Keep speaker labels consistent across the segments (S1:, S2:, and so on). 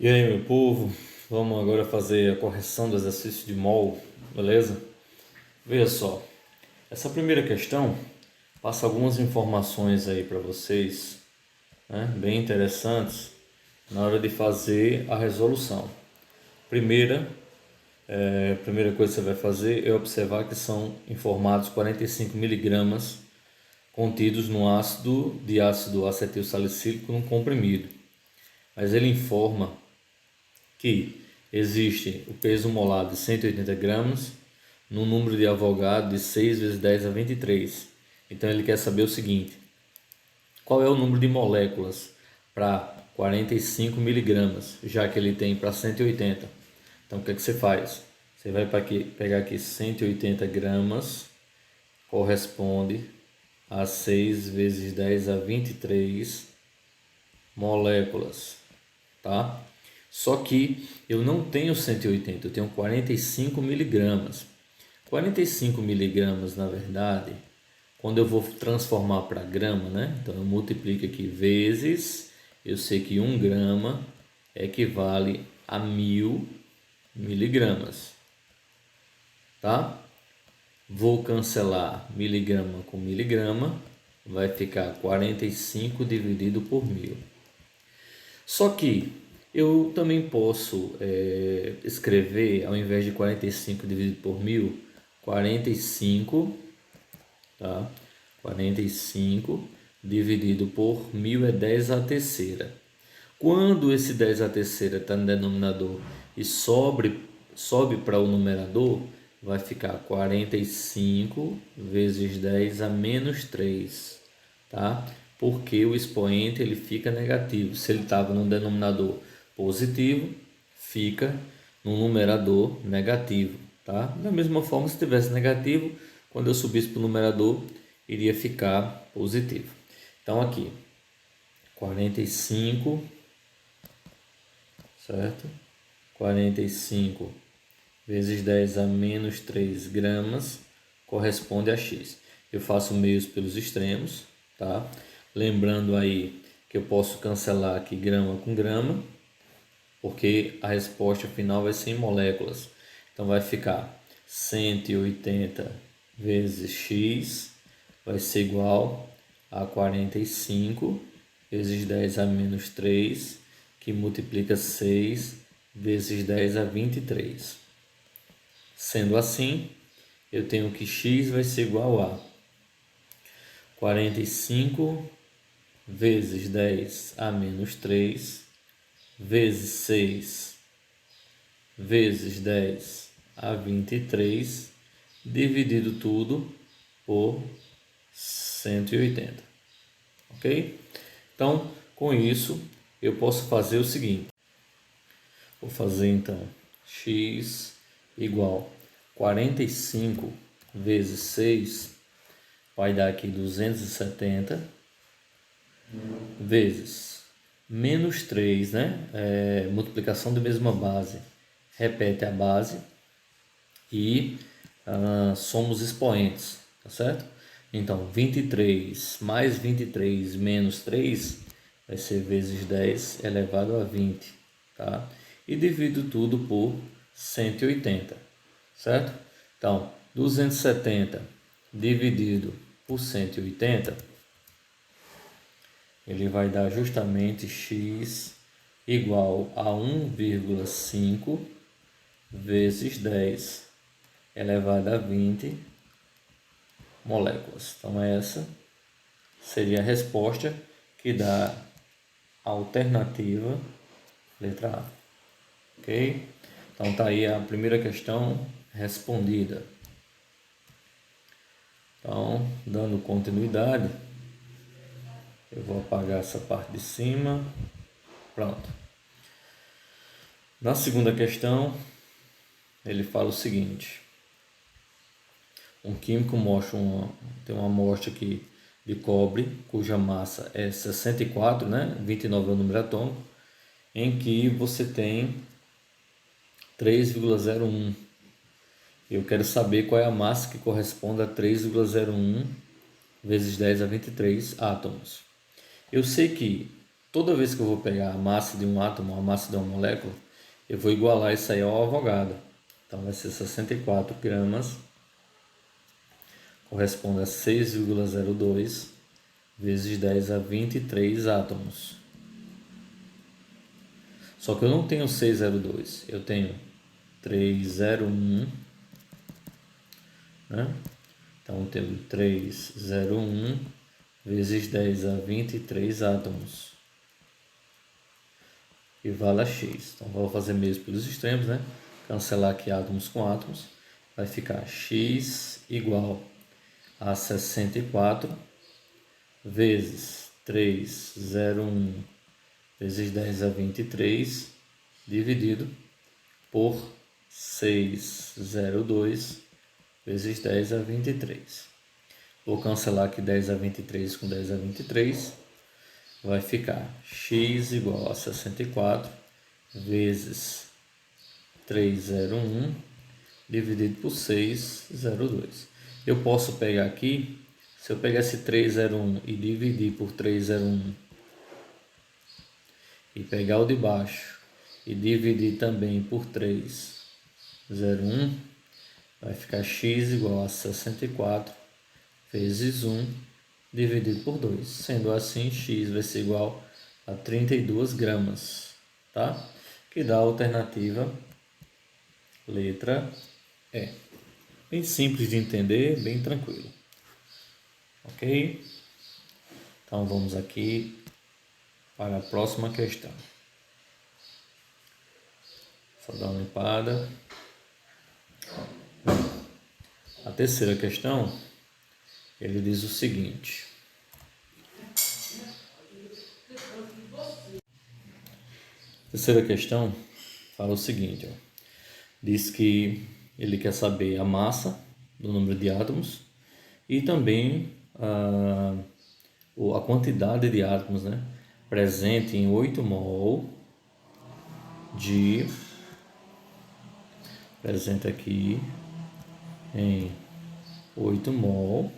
S1: E aí, meu povo, vamos agora fazer a correção do exercício de mol, beleza? Veja só, essa primeira questão passa algumas informações aí para vocês, né, bem interessantes na hora de fazer a resolução. Primeira coisa que você vai fazer é observar que são informados 45 miligramas contidos no ácido de ácido acetil salicílico num comprimido. Mas ele informa que existe o peso molar de 180 gramas no número de Avogadro de 6 vezes 10 a 23. Então ele quer saber o seguinte: qual é o número de moléculas para 45 miligramas, já que ele tem para 180? Então o que é que você faz? Você vai pegar aqui 180 gramas, corresponde a 6 vezes 10 a 23 moléculas, tá? Só que eu não tenho 180, eu tenho 45 miligramas. 45 miligramas, na verdade, quando eu vou transformar para grama, né? Então eu multiplico aqui vezes, eu sei que 1 grama equivale a 1000 miligramas, tá? Vou cancelar miligrama com miligrama, vai ficar 45 dividido por 1000. Só que eu também posso escrever, ao invés de 45 dividido por 1000, 45, tá? 45 dividido por 1000 é 10 à terceira. Quando esse 10 à terceira está no denominador e sobe para o numerador, vai ficar 45 vezes 10 a menos 3, tá? Porque o expoente ele fica negativo. Se ele estava no denominador positivo, fica no numerador negativo, tá? Da mesma forma, se tivesse negativo, quando eu subisse para o numerador, iria ficar positivo. Então aqui, 45, certo? 45 vezes 10 a menos 3 gramas corresponde a x. Eu faço meios pelos extremos, tá? Lembrando aí que eu posso cancelar aqui grama com grama, porque a resposta final vai ser em moléculas. Então vai ficar 180 vezes x vai ser igual a 45 vezes 10 a menos 3, que multiplica 6 vezes 10 a 23. Sendo assim, eu tenho que x vai ser igual a 45 vezes 10 a menos 3 vezes 6 vezes 10 a 23 dividido tudo por 180, ok? Então, com isso, eu posso fazer o seguinte. Vou fazer então x igual 45 vezes 6, vai dar aqui 270, vezes menos 3, né? Multiplicação da mesma base, repete a base e somos expoentes, tá certo? Então, 23 mais 23 menos 3 vai ser vezes 10 elevado a 20, tá? E divido tudo por 180, certo? Então, 270 dividido por 180, ele vai dar justamente x igual a 1,5 vezes 10 elevado a 20 moléculas. Então essa seria a resposta que dá a alternativa letra A. Ok? Então tá aí a primeira questão respondida. Então, dando continuidade, eu vou apagar essa parte de cima. Pronto. Na segunda questão, ele fala o seguinte: um químico tem uma amostra aqui de cobre, cuja massa é 64, né? 29 é o número atômico, em que você tem 3,01. Eu quero saber qual é a massa que corresponde a 3,01 vezes 10 a 23 átomos. Eu sei que toda vez que eu vou pegar a massa de um átomo, a massa de uma molécula, eu vou igualar isso aí ao Avogadro. Então vai ser 64 gramas, corresponde a 6,02 vezes 10 a 23 átomos. Só que eu não tenho 602, eu tenho 301, né? Então eu tenho 301 vezes 10 a 23 átomos, que vale a x. Então vou fazer mesmo pelos extremos, né? Cancelar aqui átomos com átomos, vai ficar x igual a 64 vezes 301 vezes 10 a 23 dividido por 602 vezes 10 a 23. Vou cancelar aqui 10 a 23 com 10 a 23. Vai ficar x igual a 64 vezes 301 dividido por 602. Eu posso pegar aqui, se eu pegar esse 301 e dividir por 301 e pegar o de baixo e dividir também por 301, vai ficar x igual a 64 vezes 1 dividido por 2. Sendo assim, x vai ser igual a 32 gramas, tá? Que dá a alternativa letra E. Bem simples de entender, bem tranquilo. Ok? Então vamos aqui para a próxima questão. Só dar uma limpada. A terceira questão, ele diz o seguinte. A terceira questão fala o seguinte, ó. Diz que ele quer saber a massa do número de átomos e também a quantidade de átomos, né, presente em 8 mol de, presente aqui em 8 mol,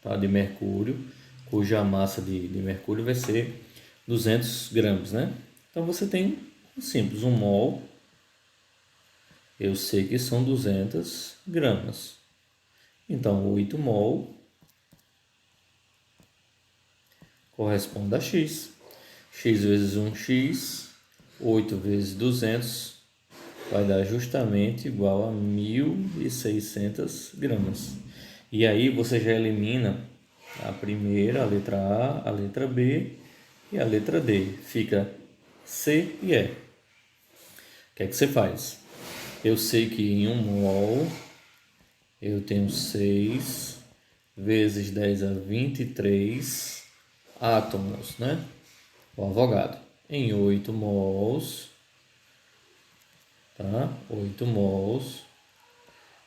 S1: tá, de mercúrio, cuja massa de mercúrio vai ser 200 gramas, né? Então você tem um simples, 1 mol, eu sei que são 200 gramas. Então 8 mol corresponde a x. X vezes 1x, 8 vezes 200, vai dar justamente igual a 1.600 gramas. E aí você já elimina a primeira, a letra A, a letra B e a letra D. Fica C e E. O que é que você faz? Eu sei que em 1 mol eu tenho 6 vezes 10 a 23 átomos, né? O Avogadro. Em 8 mols, tá? 8 mols,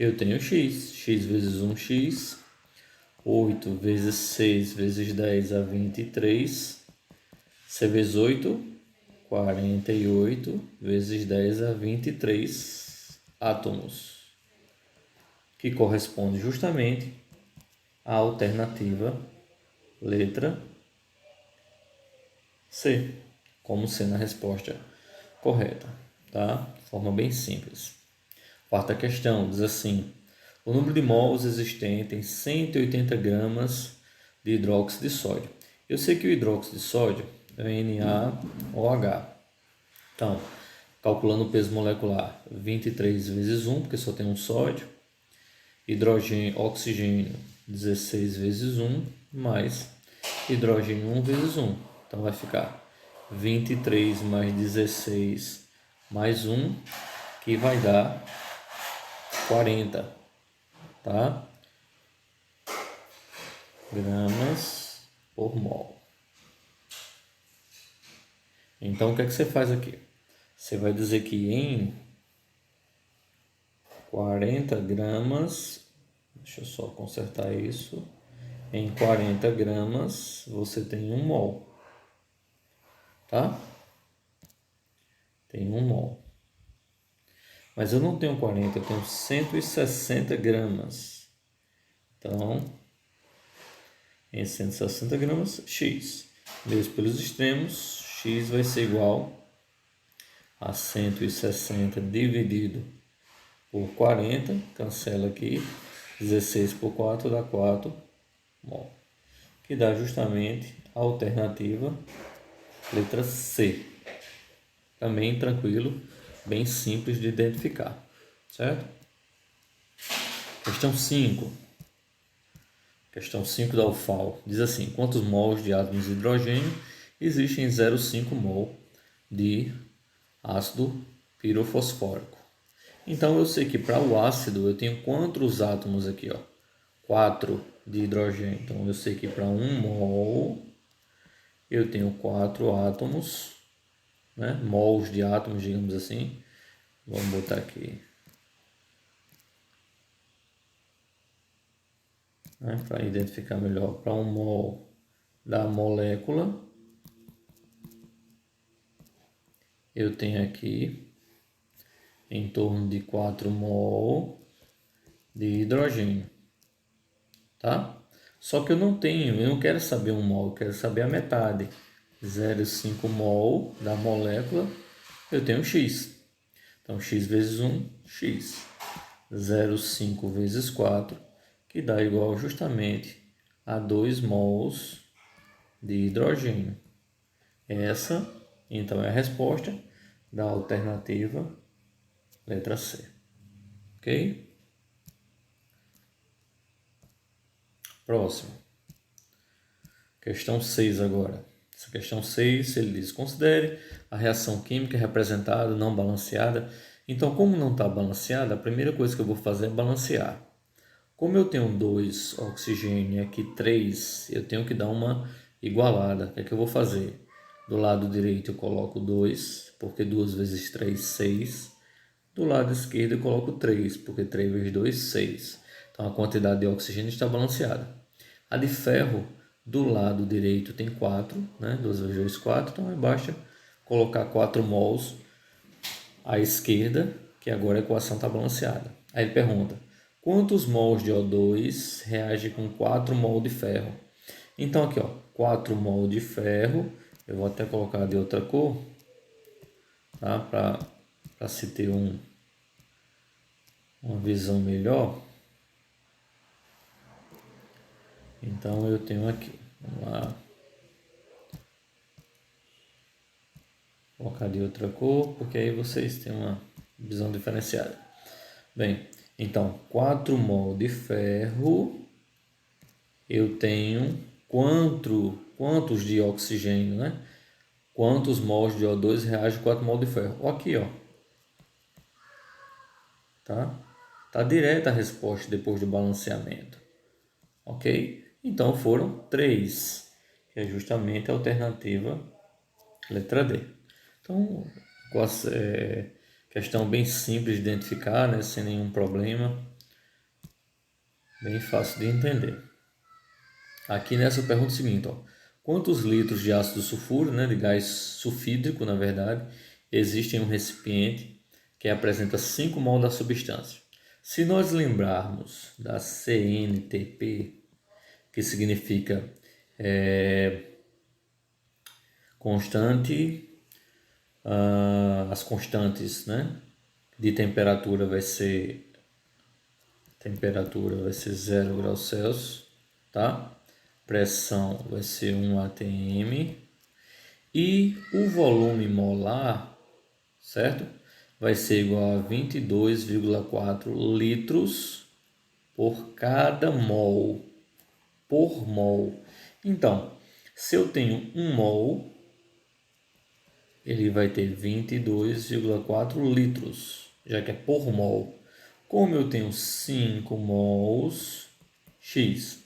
S1: eu tenho x. X vezes 1x, 8 vezes 6 vezes 10 a 23. C vezes 8, 48 vezes 10 a 23 átomos, que corresponde justamente à alternativa letra C, como sendo a resposta correta, tá? De forma bem simples. Quarta questão diz assim: o número de mols existente em 180 gramas de hidróxido de sódio. Eu sei que o hidróxido de sódio é NaOH. Então, calculando o peso molecular, 23 vezes 1, porque só tem um sódio. Hidrogênio, oxigênio, 16 vezes 1, mais hidrogênio 1 vezes 1. Então vai ficar 23 mais 16 mais 1, que vai dar 40, tá? Gramas por mol. Então o que é que você faz aqui? Você vai dizer que em 40 gramas, deixa eu só consertar isso, em 40 gramas você tem 1 mol, tá? Tem 1 mol. Mas eu não tenho 40, eu tenho 160 gramas. Então, em 160 gramas, x. Vezes pelos extremos, X vai ser igual a 160 dividido por 40, cancela aqui, 16 por 4 dá 4 mol, que dá justamente a alternativa letra C. Também tranquilo, bem simples de identificar, certo? Questão 5. Questão 5 da UFAL diz assim: quantos mols de átomos de hidrogênio existem em 0,5 mol de ácido pirofosfórico? Então eu sei que para o ácido eu tenho quantos átomos aqui, ó? 4 de hidrogênio. Então eu sei que para 1 mol eu tenho 4 átomos, né? Mols de átomos, digamos assim. Vamos botar aqui, né? Para identificar melhor. Para 1 mol da molécula, eu tenho aqui em torno de 4 mol de hidrogênio, tá? Só que eu não quero saber 1 mol, eu quero saber a metade. 0,5 mol da molécula, eu tenho X. Então, X vezes 1, X. 0,5 vezes 4, que dá igual justamente a 2 mols de hidrogênio. Essa, então, é a resposta da alternativa letra C. Ok? Próximo. Questão 6 agora. Essa questão 6, ele diz: considere a reação química representada, não balanceada. Então, como não está balanceada, a primeira coisa que eu vou fazer é balancear. Como eu tenho 2 oxigênio e aqui 3, eu tenho que dar uma igualada. O que é que eu vou fazer? Do lado direito eu coloco 2, porque 2 vezes 3, 6. Do lado esquerdo eu coloco 3, porque 3 vezes 2, 6. Então a quantidade de oxigênio está balanceada. A de ferro, do lado direito tem 4, né? 2 vezes 2, 4. Então basta colocar 4 mols à esquerda, que agora a equação está balanceada. Aí ele pergunta: quantos mols de O2 reagem com 4 mol de ferro? Então aqui, ó, 4 mol de ferro, eu vou até colocar de outra cor, tá? Para se ter uma visão melhor. Então eu tenho aqui, vamos lá, vou colocar de outra cor, porque aí vocês têm uma visão diferenciada. Bem, então 4 mol de ferro, eu tenho quantos de oxigênio, né? Quantos mols de O2 reagem com 4 mol de ferro? Aqui, ó. Tá direta a resposta depois do balanceamento. Ok? Então foram 3, que é justamente a alternativa letra D. Então, questão bem simples de identificar, né? Sem nenhum problema. Bem fácil de entender. Aqui nessa pergunta é o seguinte, ó: quantos litros de ácido sulfúrico, né, de gás sulfídrico, na verdade, existem em um recipiente que apresenta 5 mol da substância? Se nós lembrarmos da CNTP, que significa constante, as constantes, né, de temperatura vai ser 0 graus Celsius, tá? Pressão vai ser 1 atm e o volume molar, certo? Vai ser igual a 22,4 litros por cada mol, por mol. Então, se eu tenho 1 mol, ele vai ter 22,4 litros, já que é por mol. Como eu tenho 5 mols, X.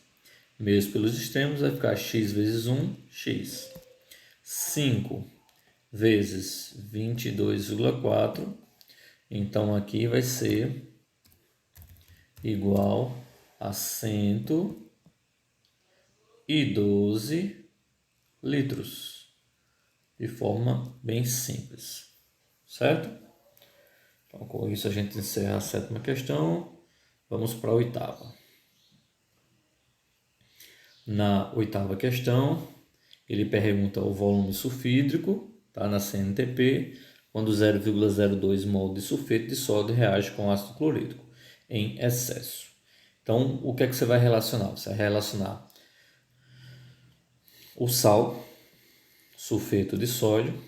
S1: Mesmo pelos extremos, vai ficar X vezes 1, X. 5 vezes 22,4. Então, aqui vai ser igual a 112 litros. De forma bem simples. Certo? Então, com isso a gente encerra a 7ª questão. Vamos para a 8ª. Na 8ª questão, ele pergunta o volume sulfídrico, tá, na CNTP, quando 0,02 mol de sulfeto de sódio reage com ácido clorídrico em excesso. Então, o que é que você vai relacionar? Você vai relacionar o sal, sulfeto de sódio,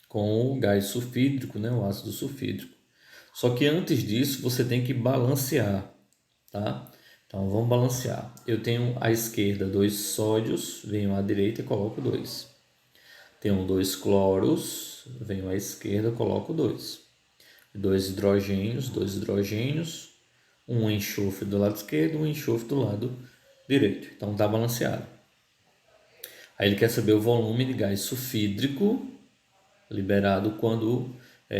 S1: com o gás sulfídrico, né, o ácido sulfídrico. Só que antes disso, você tem que balancear, tá? Então, vamos balancear. Eu tenho à esquerda 2 sódios, venho à direita e coloco 2. Tenho 2 cloros, venho à esquerda e coloco 2. 2 hidrogênios, um enxofre do lado esquerdo, um enxofre do lado direito. Então está balanceado. Aí ele quer saber o volume de gás sulfídrico liberado quando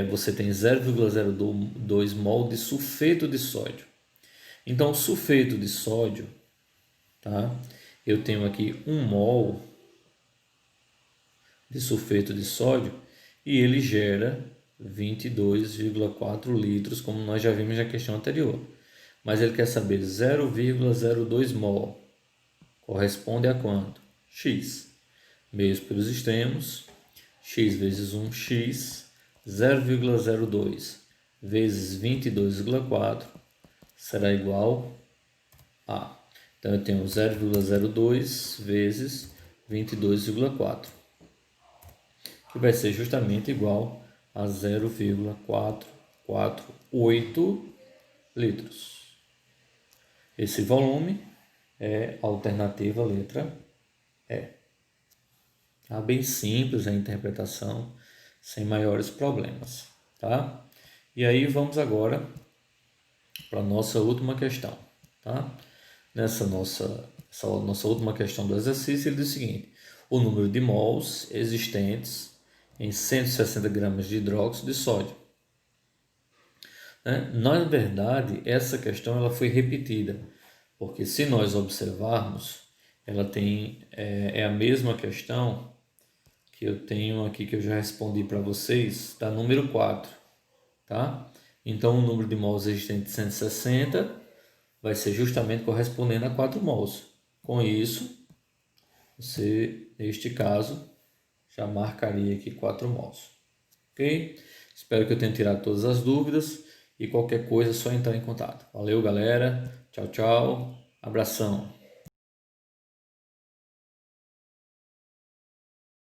S1: você tem 0,02 mol de sulfeto de sódio. Então o sulfeto de sódio, tá? Eu tenho aqui 1 mol de sulfeto de sódio e ele gera 22,4 litros, como nós já vimos na questão anterior. Mas ele quer saber 0,02 mol corresponde a quanto? X. Meios pelos extremos, x vezes 1x, 0,02 vezes 22,4 será igual a. Então eu tenho 0,02 vezes 22,4, que vai ser justamente igual a 0,448 litros. Esse volume é a alternativa letra E. Tá bem simples a interpretação, sem maiores problemas, tá? E aí vamos agora para a nossa última questão, tá? Essa nossa última questão do exercício, ele diz o seguinte: o número de mols existentes em 160 gramas de hidróxido de sódio. Na verdade, essa questão ela foi repetida, porque se nós observarmos, ela é a mesma questão que eu tenho aqui, que eu já respondi para vocês, da número 4, tá? Então, o número de mols existente de 160 vai ser justamente correspondendo a 4 mols. Com isso, você, neste caso, já marcaria aqui 4 mols. Ok? Espero que eu tenha tirado todas as dúvidas e qualquer coisa é só entrar em contato. Valeu, galera. Tchau, tchau. Abração.